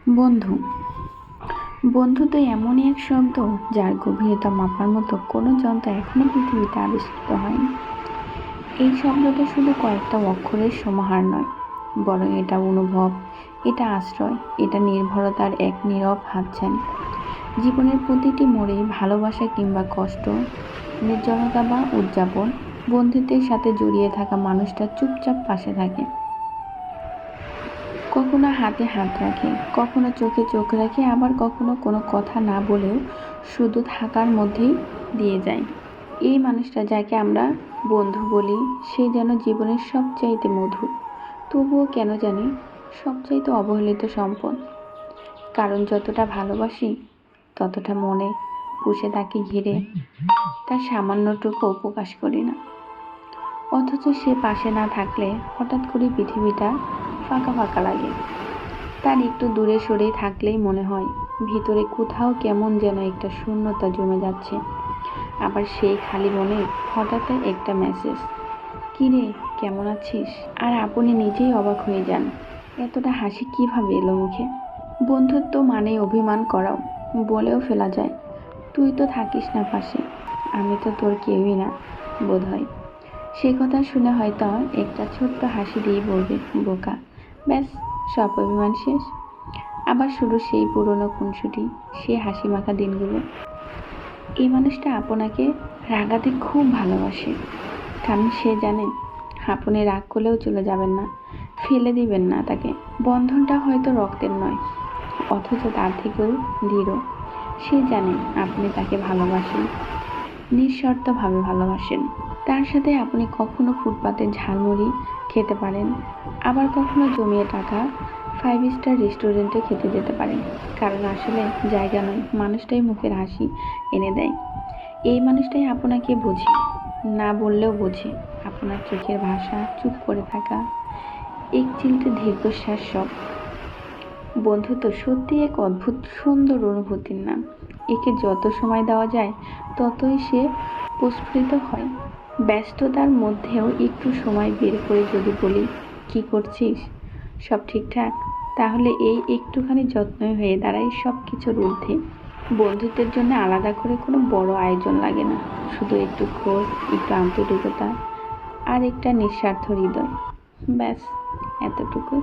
বন্ধু। বন্ধু তো এমনই এক শব্দ যার গভীরতা মাপার মতো কোনো যন্ত্র এখনো পৃথিবীতে আবিষ্কৃত হয়নি। এই শব্দটা শুধু কয়েকটা অক্ষরের সমাহার নয়, বরং এটা অনুভব, এটা আশ্রয়, এটা নির্ভরতার এক নীরব হাতছানি। জীবনের প্রতিটি মোড়ে ভালোবাসা কিংবা কষ্ট, নির্জনতা বা উদযাপন, বন্ধুত্বের সাথে জড়িয়ে থাকা মানুষটা চুপচাপ পাশে থাকে। কখনো হাতে হাত রাখে, কখনো চোখে চোখ রাখে, আবার কখনো কোনো কথা না বলেও শুধু থাকার মধ্যেই দিয়ে যায়। এই মানুষটা যাকে আমরা বন্ধু বলি, সে যেন জীবনের সবচাইতে মধুর, তবুও কেন জানি সবচাইতে অবহেলিত সম্পদ। কারণ যতটা ভালোবাসি ততটা মনে পুষে তাকে ঘিরে তার সামান্যটুকু প্রকাশ করি না। অথচ সে পাশে না থাকলে হঠাৎ করে পৃথিবীটা ফাঁকা ফাঁকা লাগে। তার একটু দূরে সরে থাকলেই মনে হয় ভিতরে কোথাও কেমন যেন একটা শূন্যতা জমে যাচ্ছে। আবার সেই খালি মনে হঠাৎ একটা মেসেজ, কি রে, কেমন আছিস? আর আপনি নিজেই অবাক হয়ে যান, এতটা হাসি কিভাবে এলো মুখে। বন্ধুত্ব মানেই অভিমান করাও, বলেও ফেলা যায়, তুই তো থাকিস না পাশে, আমি তো তোর কেউই না বোধ হয়। সে কথা শুনে হয়তো একটা ছোট্ট হাসি দিয়ে বলবে, বোকা। ব্যাস, সব অভিমান শেষ। আবার শুরু সেই পুরনো খুনসুটি, সে হাসি মাখা দিনগুলো। এই মানুষটা আপনাকে রাগাতে খুব ভালোবাসে, কারণ সে জানে আপনি রাগ করলেও চলে যাবেন না, ফেলে দিবেন না তাকে। বন্ধনটা হয়তো রক্তের নয়, অথচ তার থেকেও দৃঢ়। সে জানে আপনি তাকে ভালোবাসেন, নিঃশর্তভাবে ভালোবাসেন। তার সাথে আপনি কখনো ফুটপাতের ঝালমুড়ি খেতে পারেন, আবার কখনো জমিয়ে টাকা 5 স্টার রেস্টুরেন্টে খেতে যেতে পারেন। কারণ আসলে জায়গা নয়, মানুষটাই মুখের হাসি এনে দেয়। এই মানুষটাই আপনাকে বোঝে, না বললেও বোঝে। আপনার চোখের ভাষা, চুপ করে থাকা, এক চিলতে দীর্ঘশ্বাস, সব। বন্ধুত্ব সত্যি এক অদ্ভুত সুন্দর অনুভূতির নাম। একে যত সময় দেওয়া যায় ততই সে প্রস্ফুটিত হয়। ব্যস্ততার মধ্যেও একটু সময় বের করে যদি বলি, কি করছিস, সব ঠিকঠাক, তাহলে এই একটুখানি যত্নই হয়ে দাঁড়ায় সব কিছুর ঊর্ধ্বে। বন্ধুত্বের জন্য আলাদা করে কোনো বড় আয়োজন লাগে না, শুধু একটু খোঁজ, একটু আন্তরিকতা আর একটা নিঃস্বার্থ হৃদয়। ব্যাস, এতটুকু।